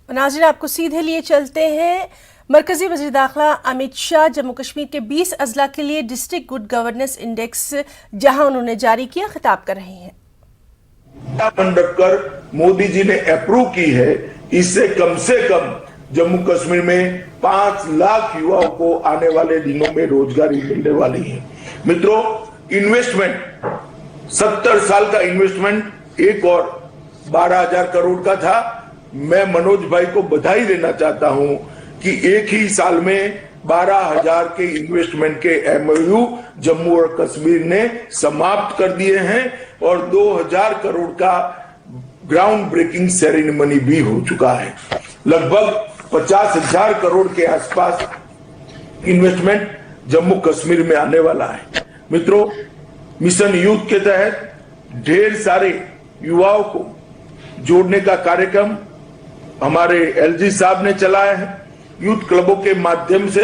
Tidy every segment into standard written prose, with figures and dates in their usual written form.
नाज़रीन, आपको सीधे लिए चलते हैं। मरकजी वज़ीर दाखिला अमित शाह जम्मू कश्मीर के 20 अजला के लिए डिस्ट्रिक्ट गुड गवर्नेंस इंडेक्स जहां उन्होंने जारी किया, खिताब कर रहे हैं। कर मोदी जी ने अप्रूव की है, इससे कम से कम जम्मू कश्मीर में 5 लाख युवाओं को आने वाले दिनों में रोजगारी मिलने वाली है। मित्रों, इन्वेस्टमेंट 70 साल का इन्वेस्टमेंट एक और 12,000 करोड़ का था। मैं मनोज भाई को बधाई देना चाहता हूं कि एक ही साल में 12,000 के इन्वेस्टमेंट के एमओयू जम्मू और कश्मीर ने समाप्त कर दिए हैं और 2,000 करोड़ का ग्राउंड ब्रेकिंग सेरेमनी भी हो चुका है। लगभग 50,000 करोड़ के आसपास इन्वेस्टमेंट जम्मू कश्मीर में आने वाला है। मित्रों, मिशन यूथ के तहत ढेर सारे युवाओं को जोड़ने का कार्यक्रम हमारे एलजी साहब ने चलाया है। यूथ क्लबों के माध्यम से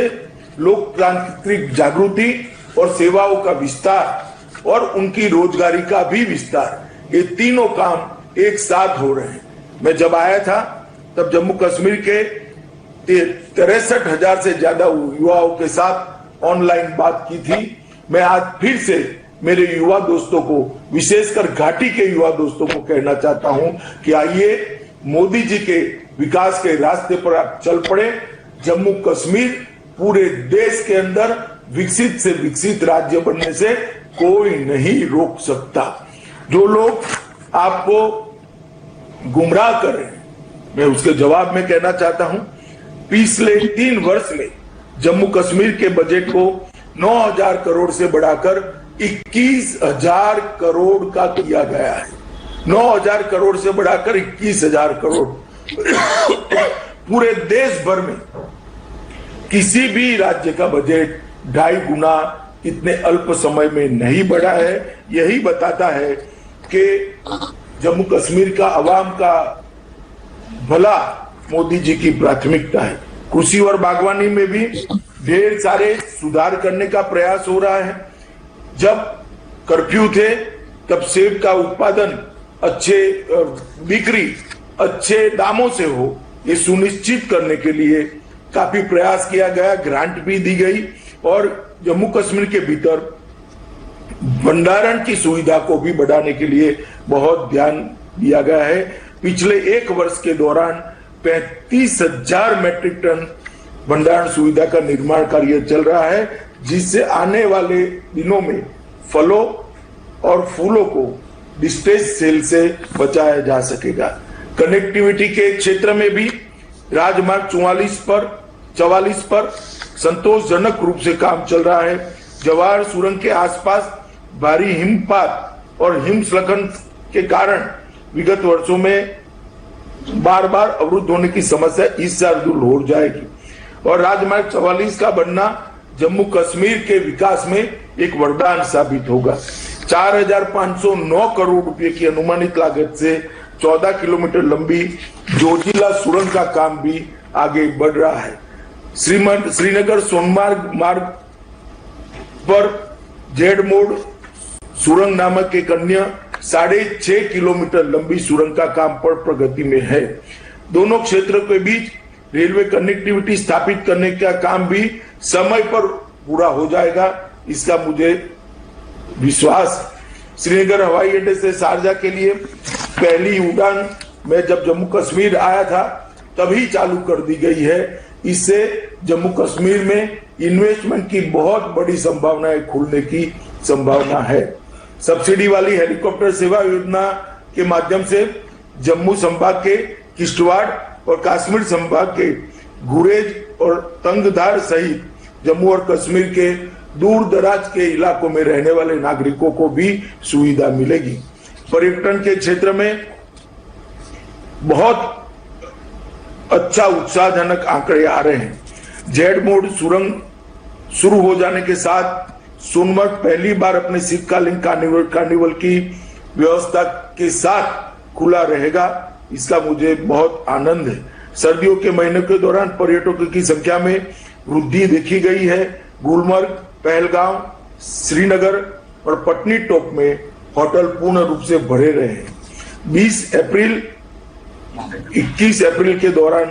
लोकतांत्रिक जागृति और सेवाओं का विस्तार और उनकी रोजगारी का भी विस्तार, ये तीनों काम एक साथ हो रहे हैं। मैं जब आया था तब जम्मू कश्मीर के 63,000 से ज्यादा युवाओं के साथ ऑनलाइन बात की थी। मैं आज फिर से मेरे युवा दोस्तों को, विशेषकर घाटी के युवा दोस्तों को कहना चाहता हूं कि आइए मोदी जी के विकास के रास्ते पर आप चल पड़े। जम्मू कश्मीर पूरे देश के अंदर विकसित से विकसित राज्य बनने से कोई नहीं रोक सकता। जो लोग आपको गुमराह कर रहे हैं, मैं उसके जवाब में कहना चाहता हूं, पिछले 3 वर्ष में जम्मू कश्मीर के बजट को 9,000 करोड़ से बढ़ाकर 21,000 करोड़ का किया गया है। 9,000 करोड़ से बढ़ाकर 21,000 करोड़। पूरे देश भर में किसी भी राज्य का बजट 2.5 गुना इतने अल्प समय में नहीं बढ़ा है। यही बताता है कि जम्मू कश्मीर का अवाम का भला मोदी जी की प्राथमिकता है। कृषि और बागवानी में भी ढेर सारे सुधार करने का प्रयास हो रहा है। जब कर्फ्यू थे तब सेब का उत्पादन अच्छे बिक्री अच्छे दामों से हो, ये सुनिश्चित करने के लिए काफी प्रयास किया गया, ग्रांट भी दी गई और जम्मू कश्मीर के भीतर भंडारण की सुविधा को भी बढ़ाने के लिए बहुत ध्यान दिया गया है। पिछले 1 वर्ष के दौरान 35,000 मैट्रिक टन भंडारण सुविधा का निर्माण कार्य चल रहा है, जिससे आने वाले दिनों में फलों और फूलों को डिस्ट्रेस सेल से बचाया जा सकेगा। कनेक्टिविटी के क्षेत्र में भी राजमार्ग 44 पर संतोषजनक रूप से काम चल रहा है। जवाहर सुरंग के आसपास भारी हिमपात और हिमस्खलन के कारण विगत वर्षों में बार बार अवरुद्ध होने की समस्या इस साल दूर हो जाएगी और राजमार्ग 44 का बनना जम्मू कश्मीर के विकास में एक वरदान साबित होगा। 4,509 करोड़ रुपए की अनुमानित लागत से 14 किलोमीटर लंबी जोजिला सुरंग का काम भी आगे बढ़ रहा है। श्रीनगर सोनमार्ग मार्ग पर जेड मोड सुरंग नामक एक अन्य 6.5 किलोमीटर लंबी सुरंग का काम पर प्रगति में है। दोनों क्षेत्रों के बीच रेलवे कनेक्टिविटी स्थापित करने का काम भी समय पर पूरा हो जाएगा, इसका मुझे विश्वास। श्रीनगर हवाई अड्डे से शारजा के लिए पहली उड़ान मैं जब जम्मू कश्मीर आया था तभी चालू कर दी गई है। इससे जम्मू कश्मीर में इन्वेस्टमेंट की बहुत बड़ी संभावनाएं खुलने की संभावना है। सब्सिडी वाली हेलीकॉप्टर सेवा योजना के माध्यम से जम्मू संभाग के किश्तवाड़ और कश्मीर संभाग के गुरेज और तंगधार सहित जम्मू और कश्मीर के दूर दराज के इलाकों में रहने वाले नागरिकों को भी सुविधा मिलेगी। पर्यटन के क्षेत्र में बहुत अच्छा उत्साहजनक आंकड़े आ रहे हैं। जेड मोड सुरंग शुरू हो जाने के साथ सोनमर्ग पहली बार अपने शीतकालीन कार्निवल की व्यवस्था के साथ खुला रहेगा, इसका मुझे बहुत आनंद है। सर्दियों के महीनों के दौरान पर्यटकों की संख्या में वृद्धि देखी गई है। गुलमर्ग, पहलगांव, श्रीनगर और पटनी टॉप में होटल पूर्ण रूप से भरे रहे हैं। 20 अप्रैल 21 अप्रैल के दौरान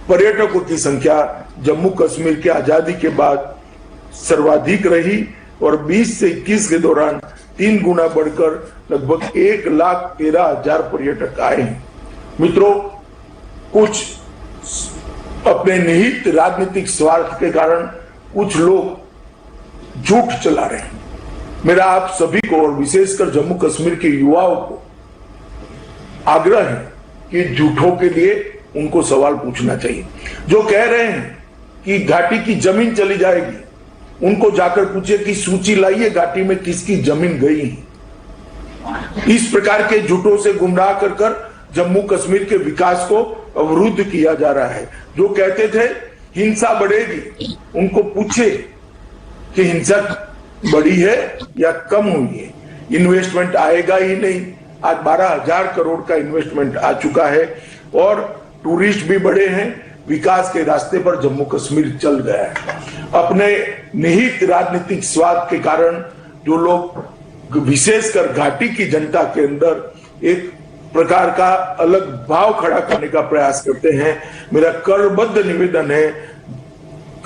पर्यटकों की संख्या जम्मू कश्मीर की आजादी के बाद सर्वाधिक रही और 20 से 21 के दौरान 3 गुना बढ़कर लगभग 1,13,000 पर्यटक आए हैं। मित्रों, कुछ अपने निहित राजनीतिक स्वार्थ के कारण कुछ लोग झूठ चला रहे हैं। मेरा आप सभी को और विशेषकर जम्मू कश्मीर के युवाओं को आग्रह है कि झूठों के लिए उनको सवाल पूछना चाहिए। जो कह रहे हैं कि घाटी की जमीन चली जाएगी, उनको जाकर पूछिए कि सूची लाइए घाटी में किसकी जमीन गई है। इस प्रकार के झूठों से गुमराह कर जम्मू कश्मीर के विकास को अवरुद्ध किया जा रहा है। जो कहते थे हिंसा बढ़ेगी, उनको पूछे कि हिंसा बढ़ी है या कम हुई है। इन्वेस्टमेंट आएगा ही नहीं। आज 12,000 करोड़ का इन्वेस्टमेंट आ चुका है और टूरिस्ट भी बढ़े हैं। विकास के रास्ते पर जम्मू कश्मीर चल गया है। अपने निहित राजनीतिक स्वार्थ के कारण जो लोग विशेषकर घाटी की जनता के अंदर एक प्रकार का अलग भाव खड़ा करने का प्रयास करते हैं, मेरा करबद्ध निवेदन है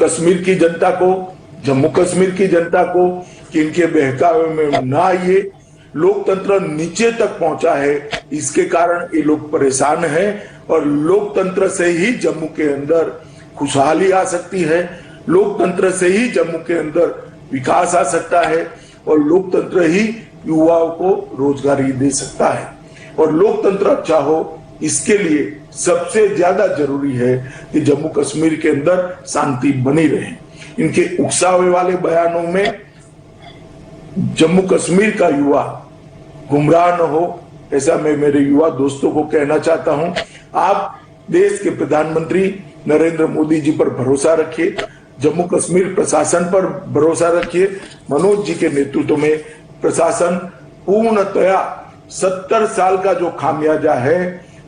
कश्मीर की जनता को, जम्मू कश्मीर की जनता को कि इनके बहकावे में ना आइए। लोकतंत्र नीचे तक पहुंचा है, इसके कारण ये लोग परेशान हैं और लोकतंत्र से ही जम्मू के अंदर खुशहाली आ सकती है, लोकतंत्र से ही जम्मू के अंदर विकास आ सकता है और लोकतंत्र ही युवाओं को रोजगारी दे सकता है। और लोकतंत्र अच्छा हो, इसके लिए सबसे ज्यादा जरूरी है कि जम्मू कश्मीर के अंदर शांति बनी रहे। इनके उकसावे वाले बयानों में जम्मू कश्मीर का युवा गुमराह न हो, ऐसा मैं मेरे युवा दोस्तों को कहना चाहता हूं। आप देश के प्रधानमंत्री नरेंद्र मोदी जी पर भरोसा रखिए, जम्मू कश्मीर प्रशासन पर भरोसा रखिए। मनोज जी के नेतृत्व में प्रशासन पूर्णतया 70 साल का जो खामियाजा है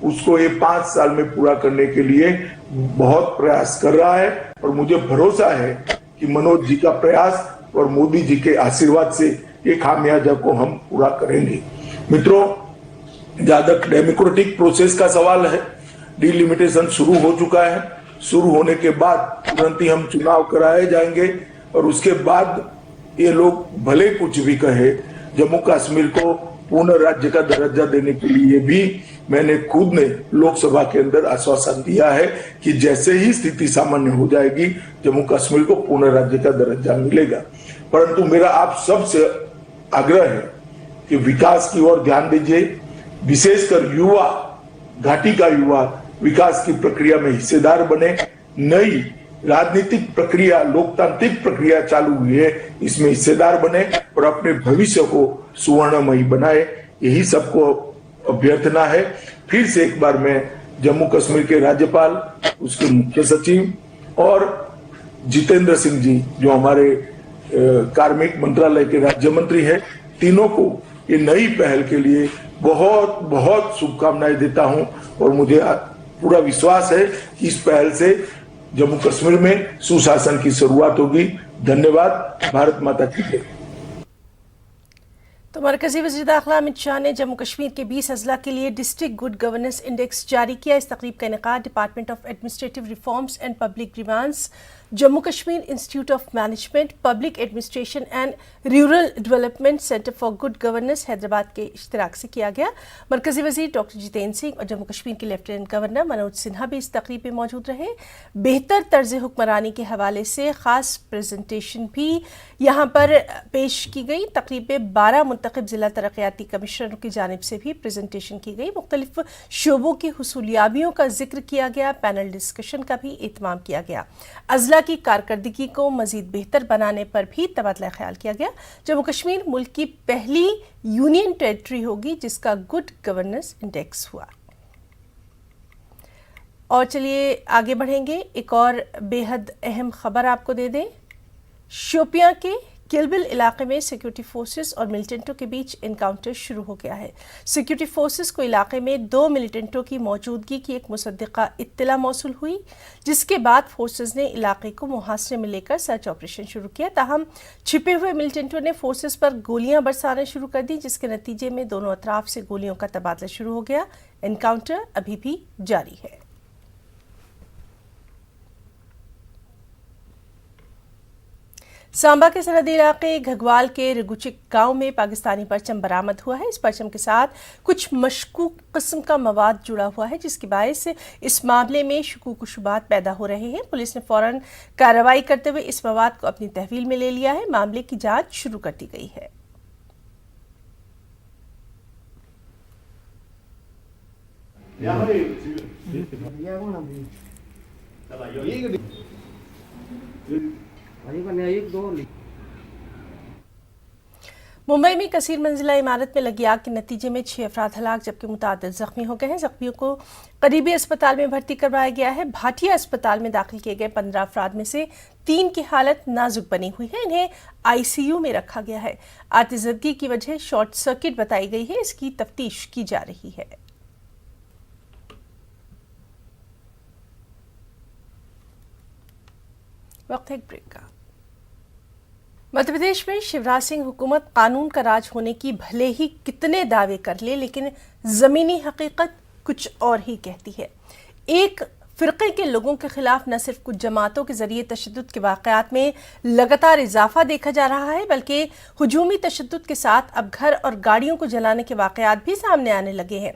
उसको ये 5 साल में पूरा करने के लिए बहुत प्रयास कर रहा है और मुझे भरोसा है कि मनोज जी का प्रयास और मोदी जी के आशीर्वाद से ये खामियाजा को हम पूरा करेंगे। मित्रों, ज्यादा डेमोक्रेटिक प्रोसेस का सवाल है। डिलिमिटेशन शुरू हो चुका है। शुरू होने के बाद तुरंत ही हम चुनाव कराए जाएंगे और उसके बाद ये लोग भले कुछ भी कहे, जम्मू कश्मीर को पूर्ण राज्य का दर्जा देने के लिए भी मैंने खुद ने लोकसभा के अंदर आश्वासन दिया है कि जैसे ही स्थिति सामान्य हो जाएगी जम्मू कश्मीर को पूर्ण राज्य का दर्जा मिलेगा। परंतु मेरा आप सबसे आग्रह है कि विकास की ओर ध्यान दीजिए, विशेषकर युवा, घाटी का युवा विकास की प्रक्रिया में हिस्सेदार बने। नई राजनीतिक प्रक्रिया, लोकतांत्रिक प्रक्रिया चालू हुई है, इसमें हिस्सेदार बने और अपने भविष्य को सुवर्णमयी बनाए। यही सबको अभ्यर्थना है। फिर से एक बार मैं जम्मू कश्मीर के राज्यपाल, उसके मुख्य सचिव और जितेंद्र सिंह जी जो हमारे कार्मिक मंत्रालय के राज्य मंत्री हैं, तीनों को ये नई पहल के लिए बहुत बहुत शुभकामनाएं देता हूं और मुझे पूरा विश्वास है कि इस पहल से जम्मू कश्मीर में सुशासन की शुरुआत होगी। धन्यवाद। भारत माता की जय। तो मरकजी वज़ीर दाखिला अमित शाह ने जम्मू कश्मीर के 20 अजला के लिए डिस्ट्रिक्ट गुड गवर्नेंस इंडेक्स जारी किया। इस तकरीब का इनेकाद department of administrative reforms and public grievance, Jammu Kashmir institute of management, public administration and rural development centre for good governance Hyderabad के इश्तिराक से किया गया। मरकजी वज़ीर डॉक्टर जितेंद्र सिंह और जम्मू कश्मीर के लेफ्टिनेंट गवर्नर मनोज सिन्हा भी इस तकरीब में मौजूद रहे। बेहतर तर्ज हुक्मरानी के हवाले से ख़ास प्रेजेंटेशन भी यहाँ पर पेश की गई। तकरीब में 12 मुंतखब ज़िला तरक्याती कमिश्नरों की जानिब से भी प्रेजेंटेशन की गई। मुख्तलिफ शोबों की हुसूलियाबियों का जिक्र किया गया। पैनल डिस्कशन का भी एहतमाम किया गया। अजला की कारकर्दगी को मजीद बेहतर बनाने पर भी तबादला ख्याल किया गया। जम्मू कश्मीर मुल्क की पहली यूनियन टेरिटरी होगी जिसका गुड गवर्नेंस इंडेक्स हुआ। और चलिए आगे बढ़ेंगे, एक और बेहद अहम खबर आपको दे दें। शोपियां के किलबिल इलाके में सिक्योरिटी फोर्सेस और मिलिटेंटों के बीच एनकाउंटर शुरू हो गया है। सिक्योरिटी फोर्सेस को इलाके में 2 मिलिटेंटों की मौजूदगी की एक मुसद्दिका इत्तला मौसूल हुई, जिसके बाद फोर्सेस ने इलाके को मुहासरे में लेकर सर्च ऑपरेशन शुरू किया। ताहम छिपे हुए मिलिटेंटों ने फोर्सेस पर गोलियां बरसाना शुरू कर दी, जिसके नतीजे में दोनों अतराफ से गोलियों का तबादला शुरू हो गया। एनकाउंटर अभी भी जारी है। सांबा के सरहदी इलाके घगवाल के रिगुचिक गांव में पाकिस्तानी परचम बरामद हुआ है। इस परचम के साथ कुछ मशकूक किस्म का मवाद जुड़ा हुआ है, जिसकी बायस इस मामले में शुकूक शुबात पैदा हो रहे हैं। पुलिस ने फौरन कार्रवाई करते हुए इस मवाद को अपनी तहवील में ले लिया है। मामले की जांच शुरू कर दी गई है। मुंबई में कसीर मंजिला इमारत में लगी आग के नतीजे में 6 अफराद हलाक जबकि मुतादिद जख्मी हो गए हैं। जख्मियों को करीबी अस्पताल में भर्ती करवाया गया है। भाटिया अस्पताल में दाखिल किए गए 15 अफराद में से 3 की हालत नाजुक बनी हुई है। इन्हें आईसीयू में रखा गया है। आतिशज़दगी की वजह शॉर्ट सर्किट बताई गई है। इसकी तफ्तीश की जा रही है। वक्त है एक ब्रेक का। मध्य प्रदेश में शिवराज सिंह हुकूमत कानून का राज होने की भले ही कितने दावे कर ले, लेकिन जमीनी हकीकत कुछ और ही कहती है। एक फिरके के लोगों के खिलाफ न सिर्फ कुछ जमातों के जरिए तशद्दुद के वाक़यात में लगातार इजाफा देखा जा रहा है, बल्कि हुजूमी तशद्दुद के साथ अब घर और गाड़ियों को जलाने के वाक़यात भी सामने आने लगे हैं।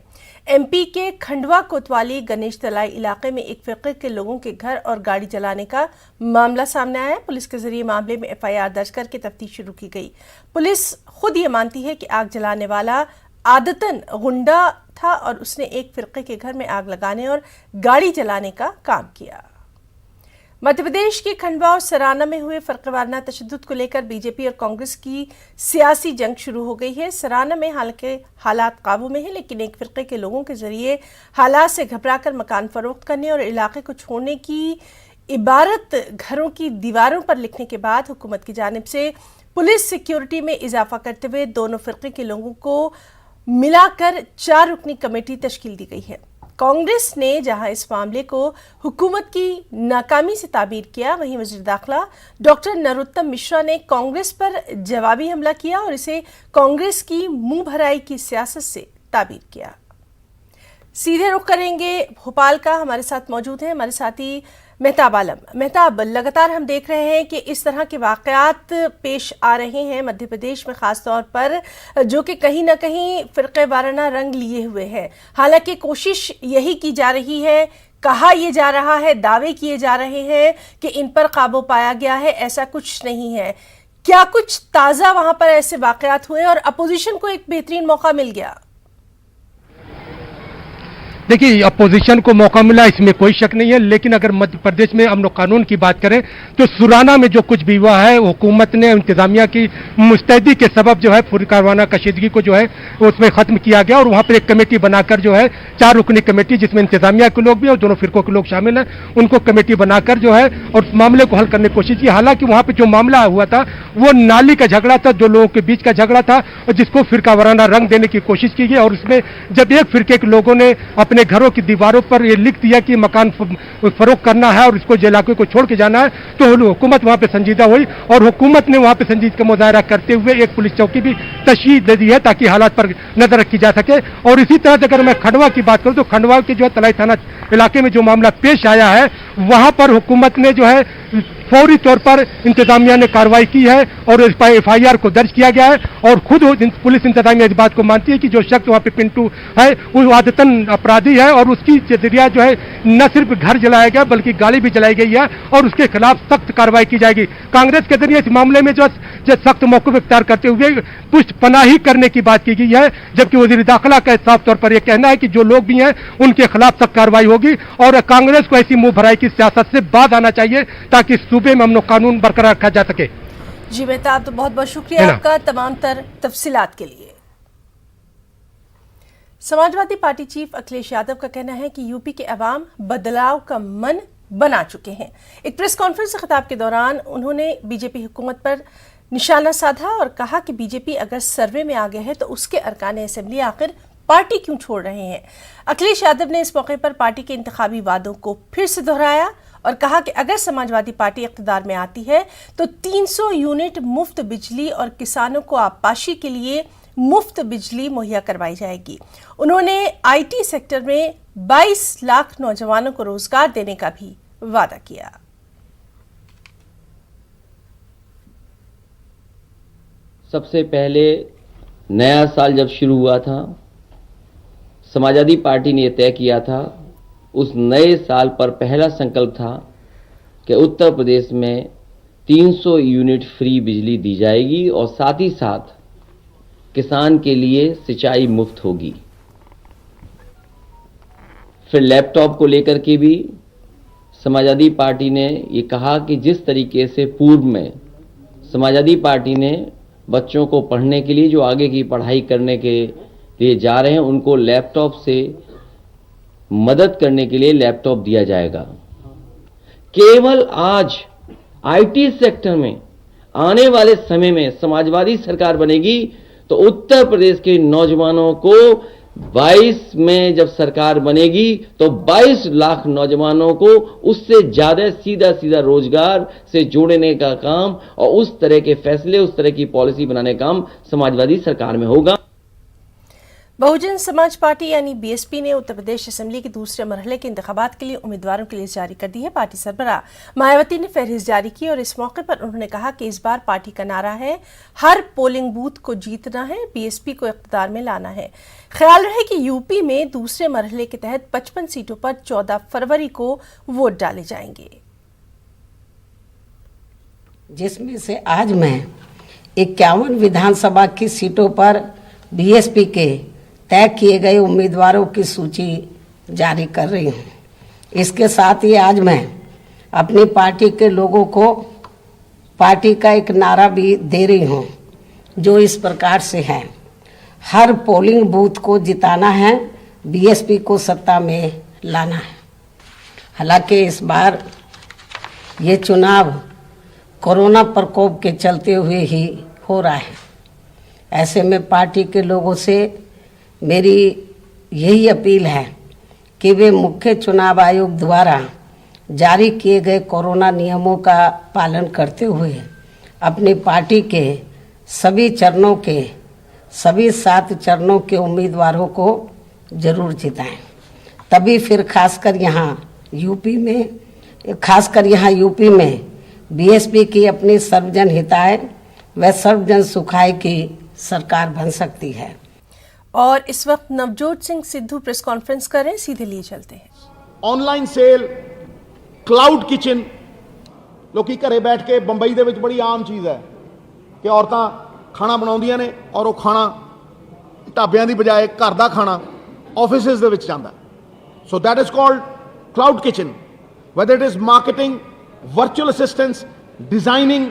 एमपी के खंडवा कोतवाली गणेश तलाई इलाके में एक फिरके के लोगों के घर और गाड़ी जलाने का मामला सामने आया। पुलिस के जरिए मामले में एफआईआर दर्ज करके तफ्तीश शुरू की गई। पुलिस खुद ये मानती है कि आग जलाने वाला आदतन गुंडा था और उसने एक फिरके के घर में आग लगाने और गाड़ी जलाने का काम किया। मध्य प्रदेश के खंडवा और सराना में हुए फर्कवाराना तशद्दुद को लेकर बीजेपी और कांग्रेस की सियासी जंग शुरू हो गई है। सराना में हालांकि हालात काबू में है, लेकिन एक फिरके के लोगों के जरिए हालात से घबराकर मकान फरोख्त करने और इलाके को छोड़ने की इबारत घरों की दीवारों पर लिखने के बाद हुकूमत की जानिब से पुलिस सिक्योरिटी में इजाफा करते हुए दोनों फिरके के लोगों को मिलाकर 4 रुकनी कमेटी तश्कील दी गई है। कांग्रेस ने जहां इस मामले को हुकूमत की नाकामी से ताबीर किया, वहीं वज़ीर दाखिला डॉक्टर नरोत्तम मिश्रा ने कांग्रेस पर जवाबी हमला किया और इसे कांग्रेस की मुंह भराई की सियासत से ताबीर किया। सीधे रुख करेंगे भोपाल का। हमारे साथ मौजूद हैं हमारे साथी मेहताब आलम। मेहताब, लगातार हम देख रहे हैं कि इस तरह के वाक़यात पेश आ रहे हैं मध्य प्रदेश में, ख़ास तौर पर जो कि कहीं ना कहीं फ़िरक़े वाराना रंग लिए हुए हैं। हालांकि कोशिश यही की जा रही है, कहा यह जा रहा है, दावे किए जा रहे हैं कि इन पर काबू पाया गया है, ऐसा कुछ नहीं है। क्या कुछ ताज़ा वहाँ पर ऐसे वाक़यात हुए और अपोजिशन को एक बेहतरीन मौका मिल गया? देखिए, अपोजिशन को मौका मिला इसमें कोई शक नहीं है, लेकिन अगर मध्य प्रदेश में अमन कानून की बात करें तो सुराना में जो कुछ भी हुआ है, हुकूमत ने इंतजामिया की मुस्तैदी के सबब जो है फुरकावाना कशीदगी को जो है उसमें खत्म किया गया और वहां पर एक कमेटी बनाकर जो है 4 रुकनी कमेटी, जिसमें इंतजामिया के लोग भी और दोनों फिरकों के लोग शामिल हैं, उनको कमेटी बनाकर जो है और उस मामले को हल करने की कोशिश की। हालांकि वहां पर जो मामला हुआ था वो नाली का झगड़ा था, 2 लोगों के बीच का झगड़ा था, और जिसको फिरकावाराना रंग देने की कोशिश की गई। और उसमें जब एक फिरके के लोगों ने अपने घरों की दीवारों पर ये लिख दिया कि मकान फरोख्त करना है और इसको इलाके को छोड़ के जाना है, तो हुकूमत वहां पे संजीदा हुई और हुकूमत ने वहां पे संजीदगी का मुजाहरा करते हुए एक पुलिस चौकी भी तशरीह दे दी है ताकि हालात पर नजर रखी जा सके। और इसी तरह से अगर मैं खंडवा की बात करूं तो खंडवा के जो है तलाई थाना इलाके में जो मामला पेश आया है, वहां पर हुकूमत ने जो है फौरी तौर पर इंतजामिया ने कार्रवाई की है और इस पर एफआईआर को दर्ज किया गया है। और खुद पुलिस इंतजामिया इस बात को मानती है कि जो शख्स वहां पे पिंटू है वो आदतन अपराधी है और उसकी जरिया जो है न सिर्फ घर जलाया गया बल्कि गाड़ी भी जलाई गई है और उसके खिलाफ सख्त कार्रवाई की जाएगी। कांग्रेस के जरिए इस मामले में जो सख्त मौक़िफ़ इख्तियार करते हुए पुष्टपनाही करने की बात की गई है, जबकि वज़ीर दाखिला का साफ तौर पर यह कहना है कि जो लोग भी हैं उनके खिलाफ सख्त कार्रवाई होगी और कांग्रेस को ऐसी मुंह भराई की सियासत से बाज आना चाहिए ताकि सूबे में अमन कानून बरकरार रखा जा सके। जी मेहताब, तो बहुत बहुत शुक्रिया आपका तमाम तर तफसीलात के लिए। समाजवादी पार्टी चीफ अखिलेश यादव का कहना है कि यूपी के अवाम बदलाव का मन बना चुके हैं। एक प्रेस कॉन्फ्रेंस से खिताब के दौरान उन्होंने बीजेपी हुकूमत पर निशाना साधा और कहा कि बीजेपी अगर सर्वे में आगे है तो उसके अरकान असेंबली आखिर पार्टी क्यों छोड़ रहे हैं। अखिलेश यादव ने इस मौके पर पार्टी के इंतखाबी वादों को फिर से दोहराया और कहा कि अगर समाजवादी पार्टी इख्तिदार में आती है तो 300 यूनिट मुफ्त बिजली और किसानों को आबपाशी के लिए मुफ्त बिजली मुहैया करवाई जाएगी। उन्होंने आईटी सेक्टर में 22 लाख नौजवानों को रोजगार देने का भी वादा किया। सबसे पहले नया साल जब शुरू हुआ था, समाजवादी पार्टी ने यह तय किया था, उस नए साल पर पहला संकल्प था कि उत्तर प्रदेश में 300 यूनिट फ्री बिजली दी जाएगी और साथ ही साथ किसान के लिए सिंचाई मुफ्त होगी। फिर लैपटॉप को लेकर के भी समाजवादी पार्टी ने ये कहा कि जिस तरीके से पूर्व में समाजवादी पार्टी ने बच्चों को पढ़ने के लिए जो आगे की पढ़ाई करने के लिए जा रहे हैं उनको लैपटॉप से मदद करने के लिए लैपटॉप दिया जाएगा। केवल आज आईटी सेक्टर में आने वाले समय में समाजवादी सरकार बनेगी तो उत्तर प्रदेश के नौजवानों को 22 में जब सरकार बनेगी तो 22 लाख नौजवानों को उससे ज्यादा सीधा रोजगार से जोड़ने का काम और उस तरह के फैसले, उस तरह की पॉलिसी बनाने का काम समाजवादी सरकार में होगा। बहुजन समाज पार्टी यानी बीएसपी ने उत्तर प्रदेश असेंबली के दूसरे मरहले के इंतखाबात के लिए उम्मीदवारों की लिस्ट जारी कर दी है। पार्टी सरबराह मायावती ने फहरिस्त जारी की और इस मौके पर उन्होंने कहा कि इस बार पार्टी का नारा है हर पोलिंग बूथ को जीतना है, बीएसपी को इख्तिदार में लाना है। ख्याल रहे कि यूपी में दूसरे मरहले के तहत 55 सीटों पर 14 फरवरी को वोट डाले जाएंगे, जिसमें से आज मैं 51 विधानसभा की सीटों पर बीएसपी के तय किए गए उम्मीदवारों की सूची जारी कर रही हूँ। इसके साथ ही आज मैं अपनी पार्टी के लोगों को पार्टी का एक नारा भी दे रही हूँ जो इस प्रकार से है, हर पोलिंग बूथ को जिताना है, बीएसपी को सत्ता में लाना है। हालांकि इस बार ये चुनाव कोरोना प्रकोप के चलते हुए ही हो रहा है। ऐसे में पार्टी के लोगों से मेरी यही अपील है कि वे मुख्य चुनाव आयोग द्वारा जारी किए गए कोरोना नियमों का पालन करते हुए अपनी पार्टी के सभी चरणों के सभी 7 चरणों के उम्मीदवारों को जरूर जिताएं। तभी फिर खासकर यहाँ यूपी में बीएसपी की अपनी सर्वजन हिताय व सर्वजन सुखाय की सरकार बन सकती है। और इस वक्त नवजोत सिंह सिद्धू प्रेस कॉन्फ्रेंस करें, सीधे लिए चलते हैं। ऑनलाइन सेल, क्लाउड किचन, लोग घरे बैठ के बंबई ਦੇ ਵਿੱਚ बड़ी आम चीज़ है कि औरतां खाना बनाਉਂਦੀਆਂ ਨੇ और वो खाना ਢਾਬਿਆਂ ਦੀ ਬਜਾਏ ਘਰ ਦਾ ਖਾਣਾ ਆਫਿਸਿਸ ਦੇ ਵਿੱਚ ਜਾਂਦਾ। So that is called cloud kitchen. Whether it is marketing, virtual assistance, designing,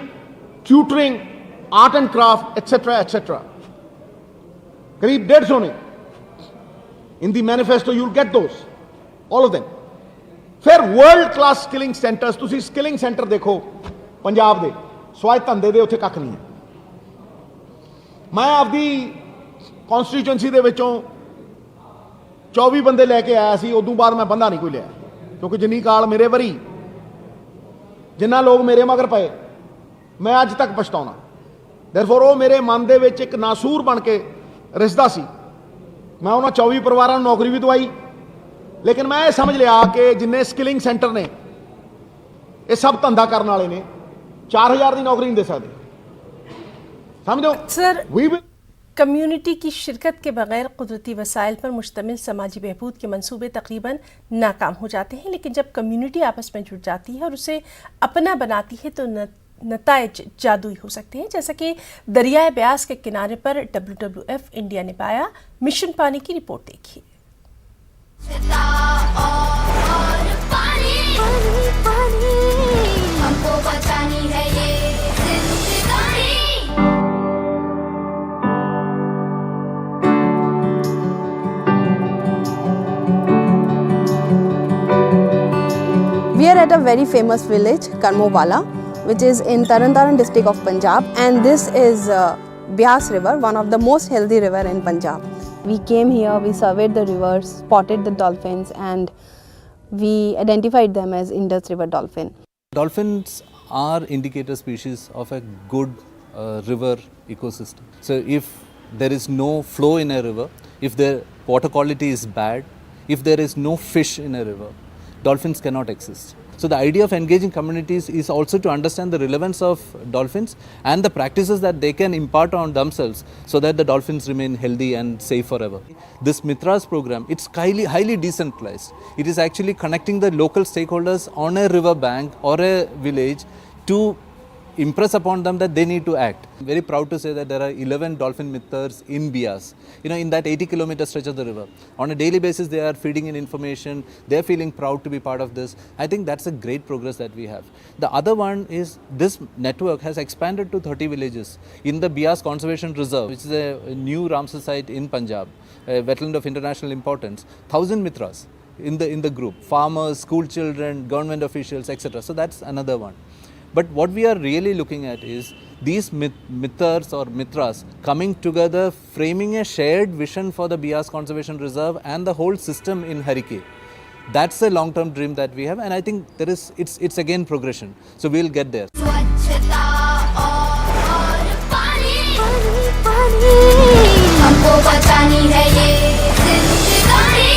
tutoring, art and craft, etc., etc. करीब 150 ने in the manifesto you will get those all of them. फिर वर्ल्ड क्लास स्किलिंग सेंटर्स, तुसी skilling centre देखो पंजाब दे स्वायत्त धंधे दे उत्थे कख नहीं है। मैं आपदी कॉन्स्टिट्यूएंसी दे विचों 24 बंदे लैके आया सी, उदों बाद मैं बंदा नहीं कोई लिया क्योंकि जिन्नी काल मेरे वरी जिन्ना लोग मेरे मगर पे मैं अज तक पछताउना। देयरफॉर वो मेरे मन दे विच एक नासूर बन के रिसदा सी। मैं उन्होंने 24 परिवारों को नौकरी भी दवाई, लेकिन मैं ये समझ लिया कि जिन्ने स्किलिंग सेंटर ने ये सब धंधा करने वाले ने 4000 की नौकरी नहीं दे सकते। समझो सर, कम्युनिटी की शिरकत के बगैर कुदरती वसाइल पर मुश्तमिल समाजी बहबूद के मंसूबे तकरीबन नाकाम हो जाते हैं, लेकिन जब कम्युनिटी आपस में जुड़ जाती है और उसे अपना बनाती है तो नताइज जादुई हो सकते हैं, जैसा कि दरियाए ब्यास के किनारे पर WWF इंडिया ने पाया। मिशन पानी की रिपोर्ट देखिए। हमको बचानी है ये जिंदगानी। We are at a very famous village, Karmowala, which is in Tarantaran district of Punjab, and this is Beas River, one of the most healthy river in Punjab. We came here, we surveyed the rivers, spotted the dolphins, and we identified them as Indus River dolphin. Dolphins are indicator species of a good river ecosystem. So if there is no flow in a river, if the water quality is bad, if there is no fish in a river, dolphins cannot exist. So the idea of engaging communities is also to understand the relevance of dolphins and the practices that they can impart on themselves so that the dolphins remain healthy and safe forever. This Mitras program, it's highly decentralized. It is actually connecting the local stakeholders on a river bank or a village to impress upon them that they need to act. I'm very proud to say that there are 11 dolphin Mitars in Beas, in that 80-kilometer stretch of the river. On a daily basis, they are feeding in information. They're feeling proud to be part of this. I think that's a great progress that we have. The other one is this network has expanded to 30 villages in the Beas Conservation Reserve, which is a new Ramsar site in Punjab, a wetland of international importance. 1,000 Mitras in the group, farmers, school children, government officials, etc. So that's another one. But what we are really looking at is these Mitars or Mitras coming together, framing a shared vision for the Beas Conservation Reserve and the whole system in Harike. That's a long-term dream that we have, and I think it's again progression. So we'll get there. स्वच्छता और पानी हमको बचानी है ये जिंदगानी।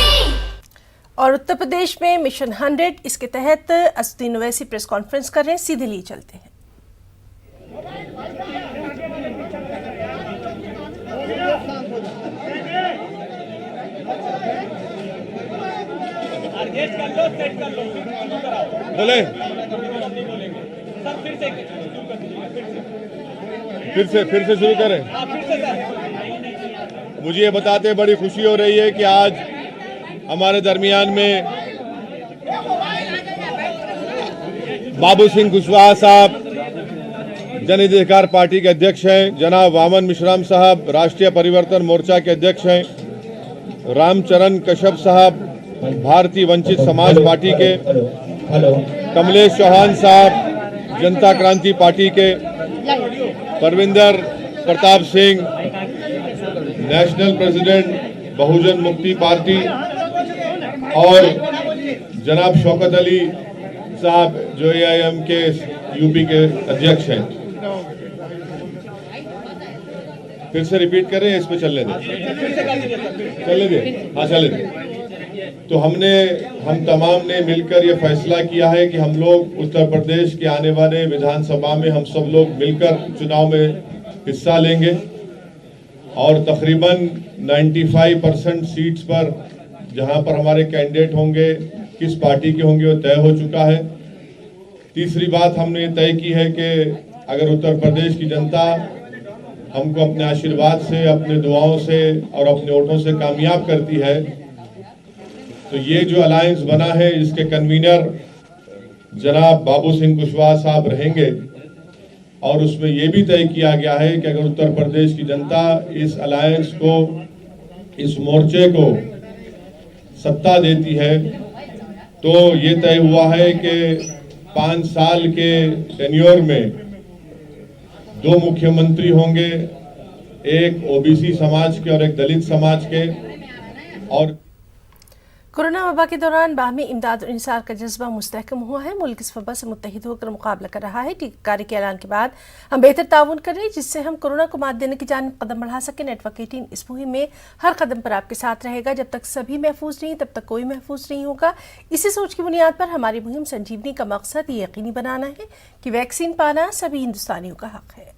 और उत्तर प्रदेश में मिशन 100 इसके तहत असदुद्दीन ओवैसी प्रेस कॉन्फ्रेंस कर रहे हैं। सीधे लिए चलते हैं। बोले फिर से शुरू करें। मुझे ये बताते बड़ी खुशी हो रही है कि आज हमारे दरमियान में बाबू सिंह कुशवाहा साहब जन अधिकार पार्टी के अध्यक्ष हैं, जनाब वामन मिश्राम साहब राष्ट्रीय परिवर्तन मोर्चा के अध्यक्ष हैं, रामचरण कश्यप साहब भारतीय वंचित समाज पार्टी के, कमलेश चौहान साहब जनता क्रांति पार्टी के, परविंदर प्रताप सिंह नेशनल प्रेसिडेंट बहुजन मुक्ति पार्टी और जनाब शौकत अली साहब जो AIM के यूपी के अध्यक्ष हैं। फिर से रिपीट करें, इस पे चलने दें, हाँ चलने दें। तो हम तमाम ने मिलकर ये फैसला किया है कि हम लोग उत्तर प्रदेश के आने वाले विधानसभा में हम सब लोग मिलकर चुनाव में हिस्सा लेंगे और तकरीबन 95% सीट्स पर जहां पर हमारे कैंडिडेट होंगे किस पार्टी के होंगे वो तय हो चुका है। तीसरी बात हमने तय की है कि अगर उत्तर प्रदेश की जनता हमको अपने आशीर्वाद से, अपने दुआओं से और अपने वोटों से कामयाब करती है तो ये जो अलायंस बना है इसके कन्वीनर जनाब बाबू सिंह कुशवाहा साहब रहेंगे और उसमें ये भी तय किया गया है कि अगर उत्तर प्रदेश की जनता इस अलायंस को, इस मोर्चे को सत्ता देती है तो ये तय हुआ है कि 5 साल के टेन्योर में 2 मुख्यमंत्री होंगे, एक ओबीसी समाज के और एक दलित समाज के। और कोरोना वबा के दौरान बाहमी इमदाद और इंसार का जज्बा मुस्तहकम हुआ है। मुल्क इस वबा से मुत्तहिद होकर मुकाबला कर रहा है। टीकाकारी के ऐलान के बाद हम बेहतर ताउन कर रहे हैं जिससे हम कोरोना को मात देने की जानिब कदम बढ़ा सकें। नेटवर्क 18 इस मुहिम में हर कदम पर आपके साथ रहेगा। जब तक सभी महफूज नहीं तब तक कोई महफूज नहीं होगा। इसी सोच की बुनियाद पर हमारी मुहिम संजीवनी का मकसद ये यकीनी बनाना है कि वैक्सीन पाना सभी हिंदुस्तानियों का हक है।